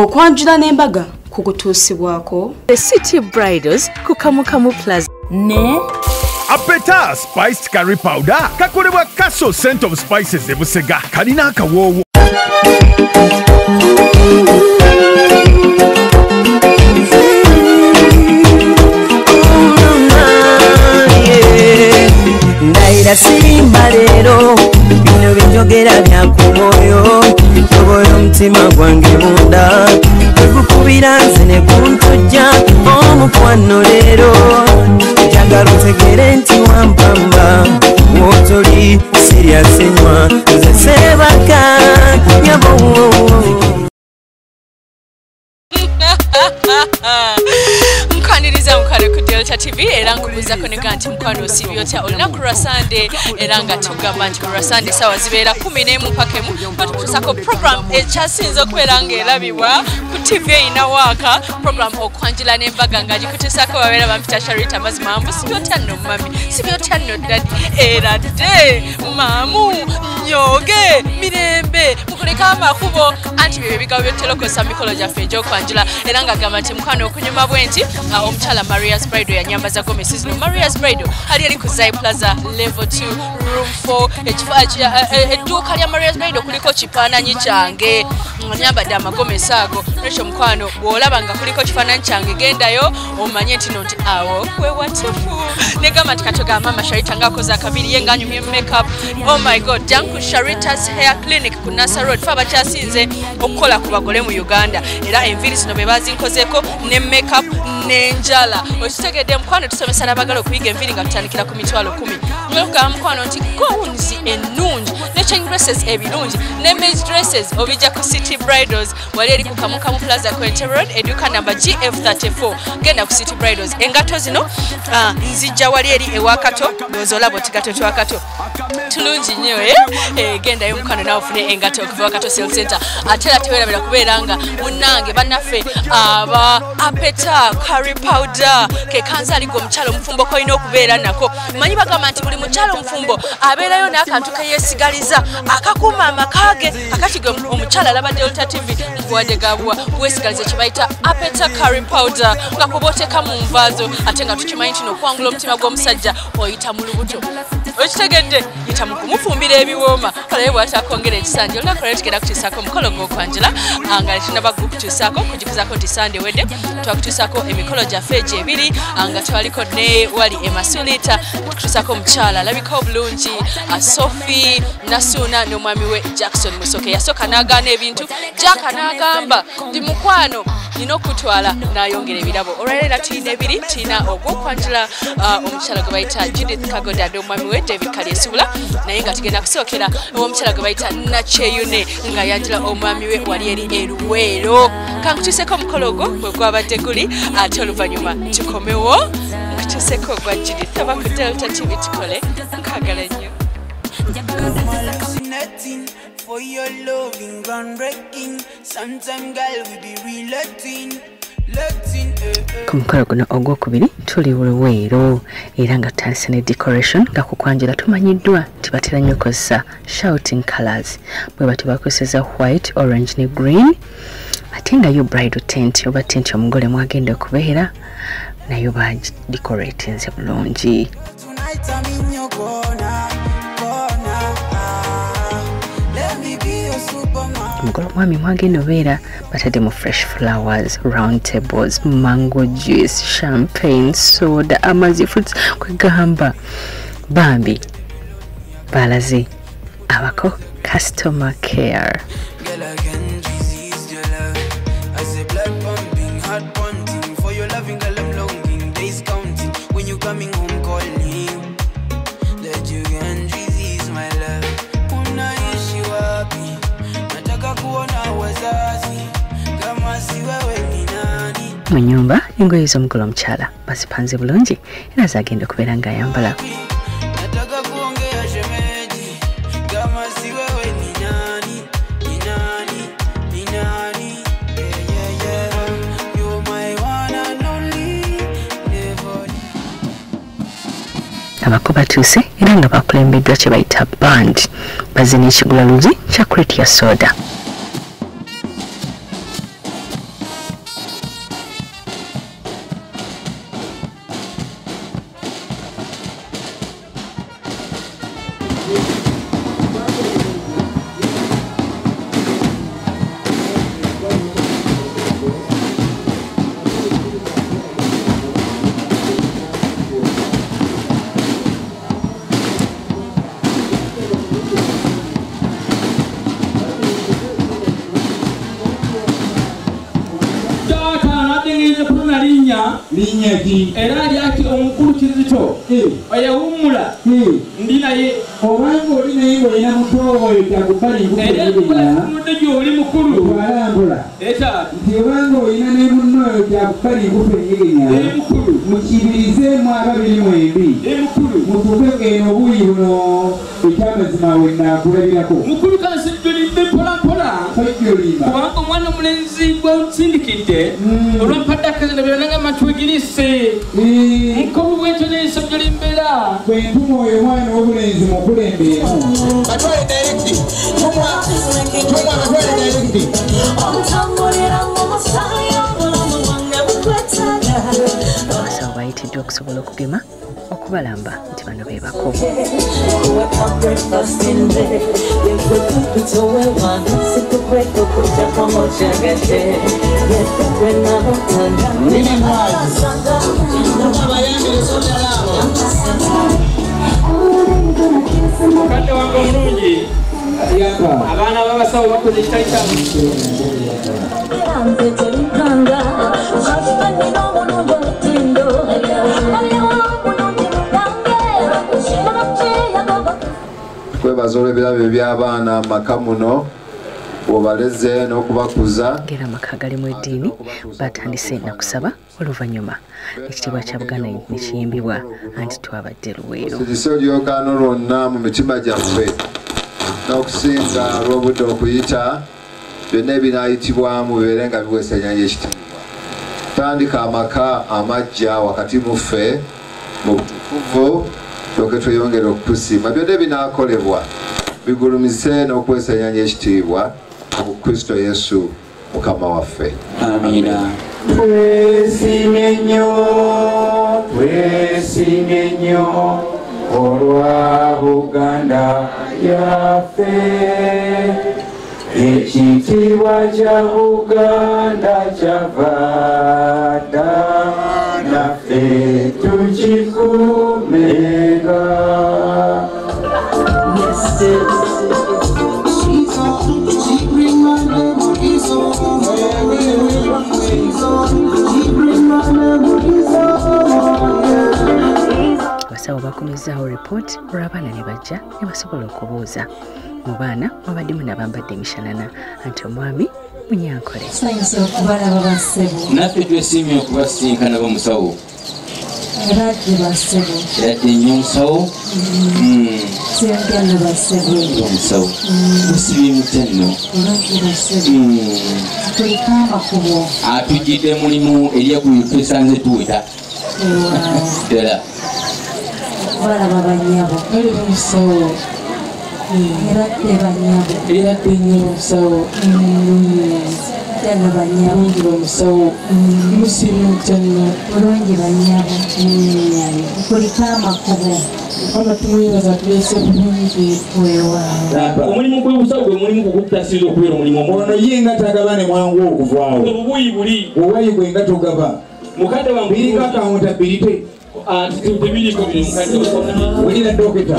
okwanjula n'embaga kukutuusibwako The City Bridals ku Kamukamu Plaza ne Apeta spiced curry powder kakolebwa Castle Scent of Spices ebusega kalina akawoowo. Ndaira sirimba leero bino binjogera bya ku mwoyo tobola omutima gwange munda ekukubira nze ne kuntujja omukwano leero njagala otegere nti wampamba wotoli siryasenywa nze sebaka nyabo Mkaniriza mukale ku Delta TV era nkubuza koneka nti mkwano osibyotya olunaku lwa Sunday era nga tugamba nti lwa Sunday sawa zibeera 11 mpaka 1 tukusako program ekyasinze okubeera ng'erabibwa ku TV inawaaka program okwanjula n'embaga nga gikutusako babeera bampita Sharita mazima mbu sibyotya nno mami sibyotya nno daddy era de mamu nyoge mirembe mukoleka amakubo anti bye bigawo by'otelokosa mikolo gyaffe egy'okwanjula era nga gamba nti mkwano okunyuma bwenti omukyala Maria's Bridal yanyambaza Gomez no Maria's Bridal ali ku Zai Plaza level 2 room 4 edduuka lya Maria's Bridal kuliko kifaananyi kyange nyambadde amagomesi ago nekyo mukwano bw'olaba nga kuliko kifaananyi kyange gendayo omanye nti nti awo we watufu negamba nti katogamba mama Sharita ng'akoze akabiri ye ng'anyumye makeup. Oh my god, janku Sharita's hair clinic ku Nasa Road fa bakyasinze okukola ku bagole mu Uganda era enviri zino be bazinkozeko ne makeup nenjala okitegedde mukwano tusomesa n'abagala okuyiga enviri nga tutandikira ku mitwalo 10 ngokugamba mukwano nti gowns ennungi ne chain dresses ebirungi ne maize dresses obijja ku City Bridals wali eri ku Kamukamu Plaza Quente Road eduka number GF34 genda ku City Bridals engato zino nzijja wali eri ewakato dozolabo tigato twakato tulungi nnyo genda yo mukwano nawe ofune engato okuva wakato sales center atera tewerabira kubeeranga munnange bannaffe aba Apeta curry powder ke kanza ligo mchalo mfumbo ko ino okubeera nako manyi bagamba nti buli mchalo mfumbo abeerayo n'akantu ke yesigaliza akakuma amakage akatigo omuchala laba Delta TV nkuwadde gabwa wesigaliza kibayita Apeta curry powder nga kuboteka mu nvazo ate nga tukimanyi kino kwangula omutima gw'omusajja oyita mu lubuto okitegedde yita mu kumufumbira ebiwooma olaye bw'atakongera ekisanja olunaku lero tugenda kutuusaako omukolo gw'okwanjula nga tunaba gukutuusaako kujjukizaako nti Sunday wedde twakutuusaako emikolo gyaffe egy'ebiri nga twaliko ne wali emasulita tukutuusaako omukyala alabika obulungi Sophie Nasuna n'omwami we Jackson Musoke yasooka n'agaana ebintu Jack n'agamba ndi mukwano nina okutwala n'ayongera ebirabo olwaleero tulina ebiri tulina ogw'okwanjula omukyala gwe bayita Judith Kagoda n'omwami we David Kalyesubula naye nga tugenda kusookera omukyala gwe bayita Nacheyune nga yanjula omwami we wali eri eruweero kankutuuseko omukolo ogwo bwe gwabadde guli ate oluvannyuma tukomewo nkutuuseko ogwa Judith aba ku Delta TV tukole nkagala nnyo for your loving groundbreaking. Sometime girl we be relating. Ku mukolo guno ogwokubiri tuli Luweero era nga tutandise ne decoration nga ku kwanjula tumanyiddwa nti batera nnyo okukozesa shouting colors bwe bati bakozesa white, orange ne green ate nga yo bridal tent oba tent omugole mwagenda okubeera nayo ba decoratinze bulungi. Mugolo mwami mwagenda obeera batadde mu fresh flowers, round tables, mango juice, champagne, soda, amazi, fruits kwegamba bambi balaze abako customer care. Mu nyumba engoye z'omugole omukyala bazipanze bulungi era zagenda okubeera ng'ayambala. Abako batuuse era nga bakulembeddwa kye bayita band bazina ekigulaluzi kya kreti ya soda. na linnya ki era lyaki omukulu Kizito oyawummula ndi naye obanga oli naye ng'olina muto oyo kyakubali nkufunudde gy'oli mukulu alambula eta nti obanga olina ne munno oyo kyakubali nkufa enyegenya mukibirizeemu ababiri mwembi mutuuke eno obuuyi buno ekyamazima wenaakulabirako mukulu kansijulimbe mpolampola kubanga omwana omulenzi gwonsindikidde olwampadde akazina byonanga matwegirise mukulu bwekyo n'ensabyo limbeera bwentuma oyo omwana w'obulenzi mukulembeemu abasawo bayitiddwa okusobola okugema okubalamba nti bano be bako mukadde wange omulungi abaana b'abasawo bakoze ekitali kyamu kwebaza olw'ebirabo eby'abaana maka muno obaleze n'okubakuza ngera amaka galimu eddiini batandise nakusaba oluvannyuma ekitiibwa kya Buganda nekiyimbibwa anti twabadde Luweero sirisa olyokaano lwonna mu mitima gyaffe n'okusinga lw'obudde okuyita byonna ebinaayitibwamu bibeere nga biweesa ennyanja ekitiibwa tandika amaka amajja wakati mu ffe mu butukuvu toke tweyongere okutusiima byonna ebinaakolebwa bigulumise n'okuweesa ennyanja ekitiibwa mu Kristo Yesu Mukama waffe. Amina. Twesimye nnyo olwa Buganda yaffe ekitiibwa kya Buganda kyava dda naffe tukikuumenga. abasawo bakomezaawo ripooti olw'abaana ne bajja ne basobola okubuuza mu baana mwabaddemu n'abambadde emishanana anti omwami Munyankole tusanyuse okubalaba bassebo naffe twesiimye okubasinkana bamusawo eradde bassebo eradde nnyo omusawo sengana bassebo omusawo musibye mutya nno olungi bassebo tuliko amakubo atujjidde mulimu eryaguyo twesanze tuweta ddala balaba banyabo oli bamusawo eradde banyabo eradde nnyo omusawo tena banyabo bulungi bamusawo musibye mutya nno bulungi banyabo kuliko amakubo abatumwebaza tulese bulungi weewaawo omulimu gw'obusawo gwe mulimu gukutasiza okubeera omulimu ono ye nga tagabane mwangu okuvaawo obubuyi buli obuwayi gwe nga togaba mukadde wange biriko akawuntabilite tebiriko biri mukadde welira dokita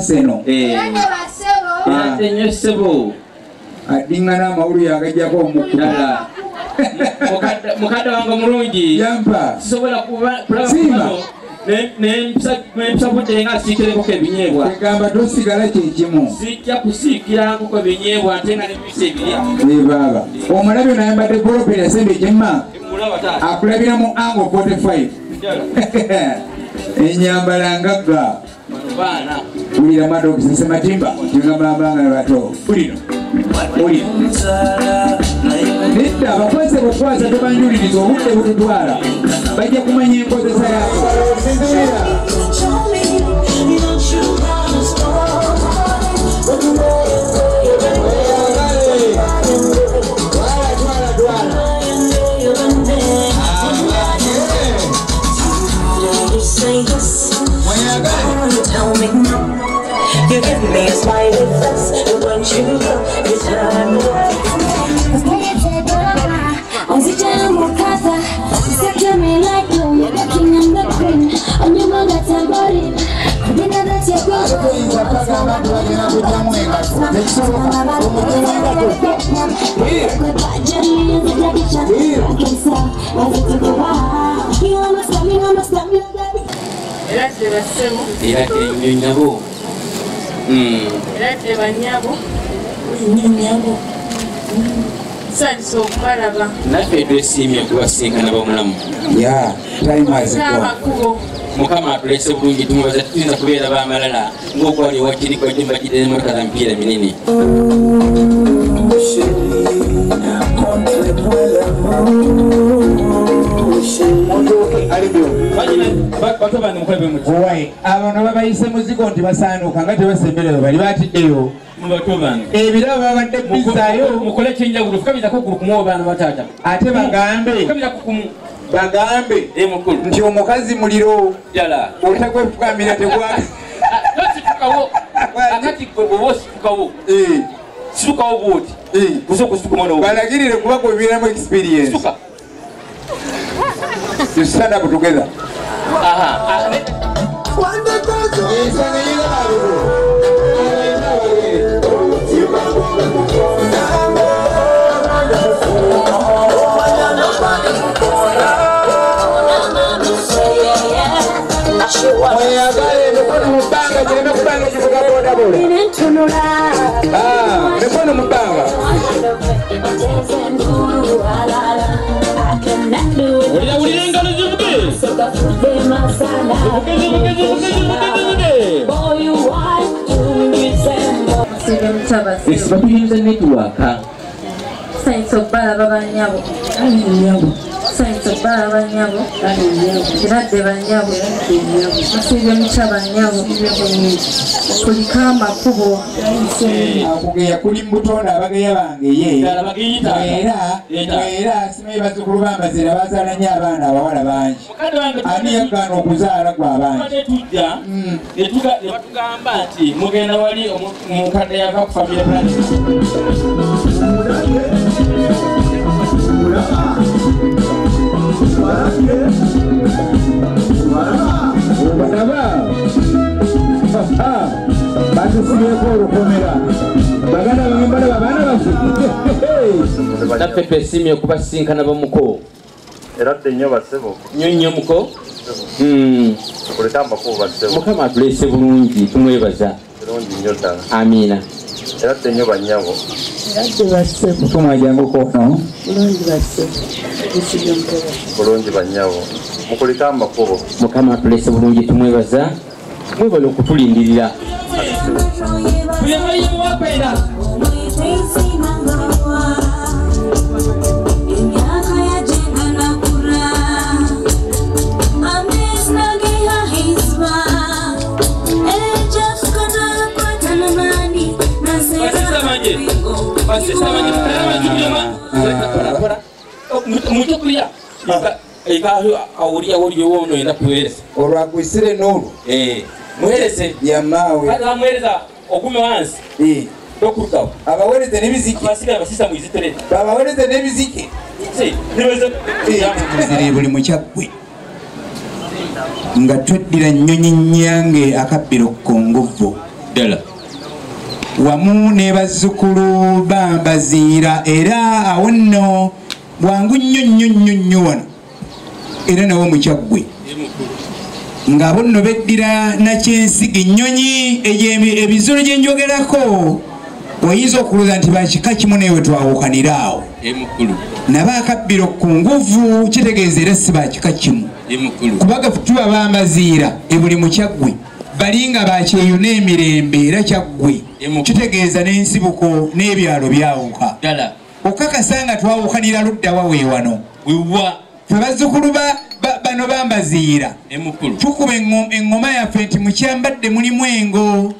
Seno ennyo ssebo addiŋŋana amawulu yagajjako omukudala mukadde wange omulungi yampa sisobola kulaba nempisa budde nga asiikirengoko ebinyeebwa egamba tosigala kyekimu sijja kusiikirangoko ebinyeebwa ate nga nebibisa ebirya ebaaba omulabyo nayambadde golopera yasembe ekyemma akulabira mu ango 45 enyambala ngagga ulira madogo sematimba ngambamba nga bato ulira nedda abakwese kwasa tubanjuliriza obudde bututwala bajja kumanya enkozesa yako You give me a smiley face, and when you look, you turn me on. Set me like you, you're the king and the queen. And you know that I'm worried. I know that you're naffe twesiimye kubasinkana bamulamu mukama atulese bulungi tumubaza tuyinza kubeera bamalala ng'okwali wakiri kwajimba kidere motoka za mipiira minene abantu babayise muzigo nti basaanuuka nga tebasembereyo bali batiddeyo ebirabo babadde bizaayo mukole kyenjawulo fukabizako kulu kumu obaana bataata ate bagambe nti omukazi muliro otakwefukambira tegwasitukawo akati oba ositukawo situkawo bwoti kusa okusituka omwana balagirire kuba kubibiramu experience you stand up together Ekibatulinza networka Sainso bala babanyabo Sainso bala banyabo Kiradde banyabo Masibye mucha banyabo Kulika amakubo akugeya kuli mbutonda abageya bange ye era simanyi bazzukulu bambazira bazaala nnyo abaana abawala bangi ani yagaana okuzaala gwa bangi netugamba nti mugenda wali mukadde yava ku famire batusibyeko olukomera baganda bangembala babaana baffe naffe twesiimye okubasinkana bamuko era nnyo basebo nnyo muko kuleta amakulu basebo mukama atulese bulungi tumwebaza bulungi nnyo ddala amiina era nnyo bannyabo tumwajangukono bulungi bannyabo mukulika amakubo mukama atulese bulungi tumwebaza mwebale okutulindirira olwakwisire n'olwo muhereze yamaawe bamuhereza okume wansi okurukawo abawereze n'ebizike abasisa mwizitere babawereze n'ebizike ziri buli mukyaggwe nga tweddira nnyonyi nnyange akabbiro kongovu ddala wamu ne bazzukulu bambaziira era awo nno bwangu nnyo wano era nawo mukyaggwe ng'abo nno beddira nakyensiga ennyonyi ebizolo gye njogerako oyinza okulooza nti bakika kimu naye we twawukanira awo nabo akabbiro ku nguvu kitegeeza era si bakika kimu kubaga tuba bambaziira ebuli mu kyaggwe bali nga bakyeyo n'emirembe era kyaggwe kitegeeza n'ensibuko n'ebyalo byawuka okakasa nga twawukanira ludda wawe wano wewa fe bazzukulu bano bambaziira tukuba eŋŋoma yaffe nti mukyambadde mulimu engo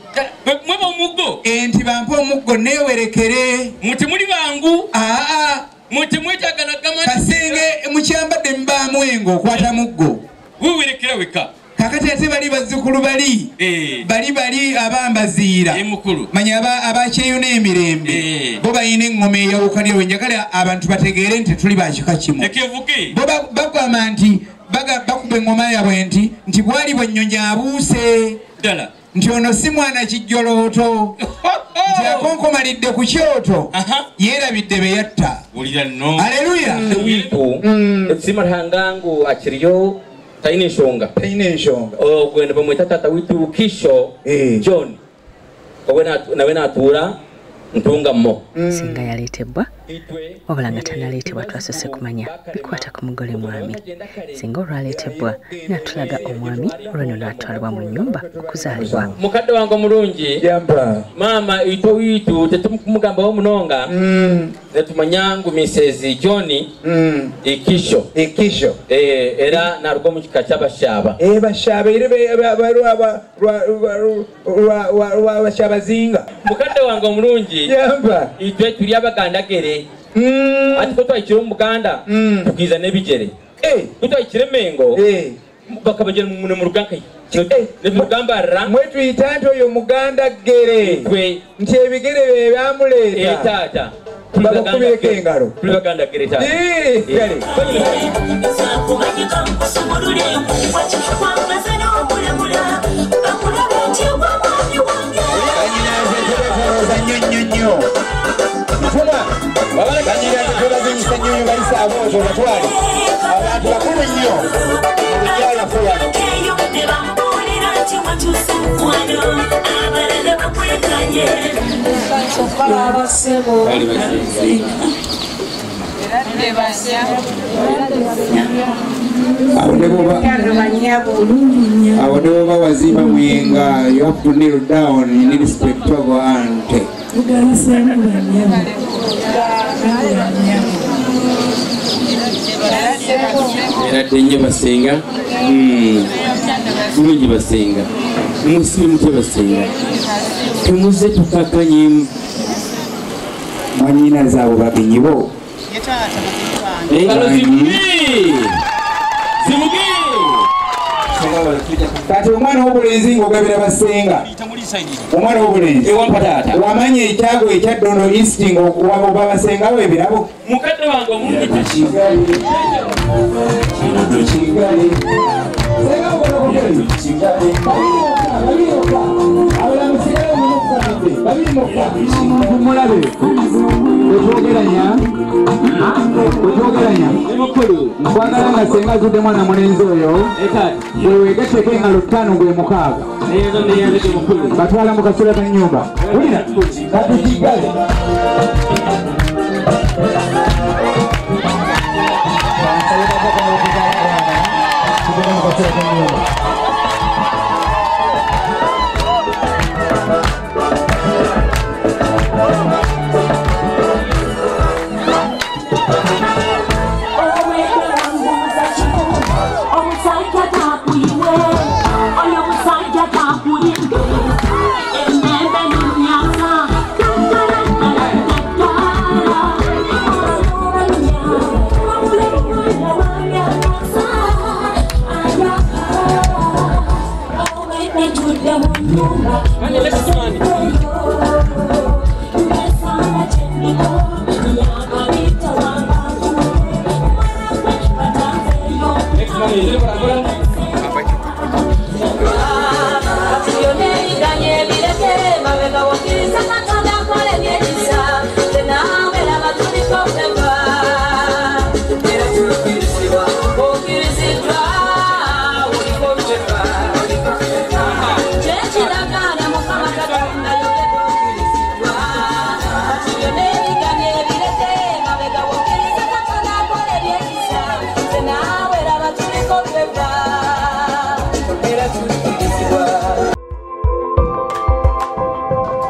mweba omuggo enti bampe omuggo neewerekere muti muli bangu aa muti mwetagana kasenge mukyambadde mubaamu engo okwata muggo wewerekera weka kakati ate bali bazzukulu bali abambaziira manya abakyeyo n'emirembe bo balina eŋŋoma eyawukanira wenjagala abantu bategeere nti tuli bakika kimu bo bagamba nti bakuba eŋŋoma yabwe nti bwali bwennyonyi abuuse ddala nti ono si mwana kijjolooto nti akonkomalidde ku kyoto yeerabidde be yatta aleluya ekisimatahangangu akiriyo taina ensonga ogwenda bamweta tata witu Kisho John nawe natuula ntungamo singa yaleetebwa wabula nga tanaleetebwa twasose kumanya bikwata ku mugole mwami singa olwaleetebwa natulaga omwami olweno natwalibwa mu nnyumba okuzaalibwa mukadde wange omulungi maama itwe wiitu tetumugambawo munonga netumanya ngu Mrs. John Kisho era naruga mu kika ky'abashaaba bashaaba era bashabazinga mukadde wange omulungi itwe tuli abagandagere ati ko twayikira mu Buganda tukiza n'ebigere tutayikira Mengo bakabagera mu rugankai netugambarra mwetuyita nti oyo mugandagere nti ebigere bye byamuleeta taata babakubireko engalo tuli bagandagere taata abantu bakulu nnyo awo ne boba wazima mwenga you have to kneel down in respect of our auntie era nnyo basenga bulungi basenga musiri mutwe basenga temuze tukakanyemu mwanyina zaabo bagenyi bo engalo zimugi kati omwana w'obulenzi ng'ogabira basenga omwana w'obulenzi wamanya ekyago ekyaddono east ng'oba basenga bo ebirabo mukadde wange omulungi mulabe otwogeranya nkwagala nga senga azudde mwana mulenzi oyo wewegateko engalo 5 gwe 6 batwala mu kasula k'ennyumba ulira katukigale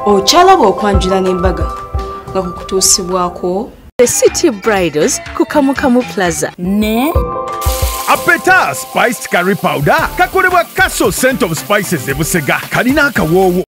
okyalaba okwanjula n'embaga nga kukutuusibwako The City Bridals ku Kamukamu Plaza. Ne Apeta spiced curry powder kakolebwa Castle Scent of Spices e Busega kalina akawoowo.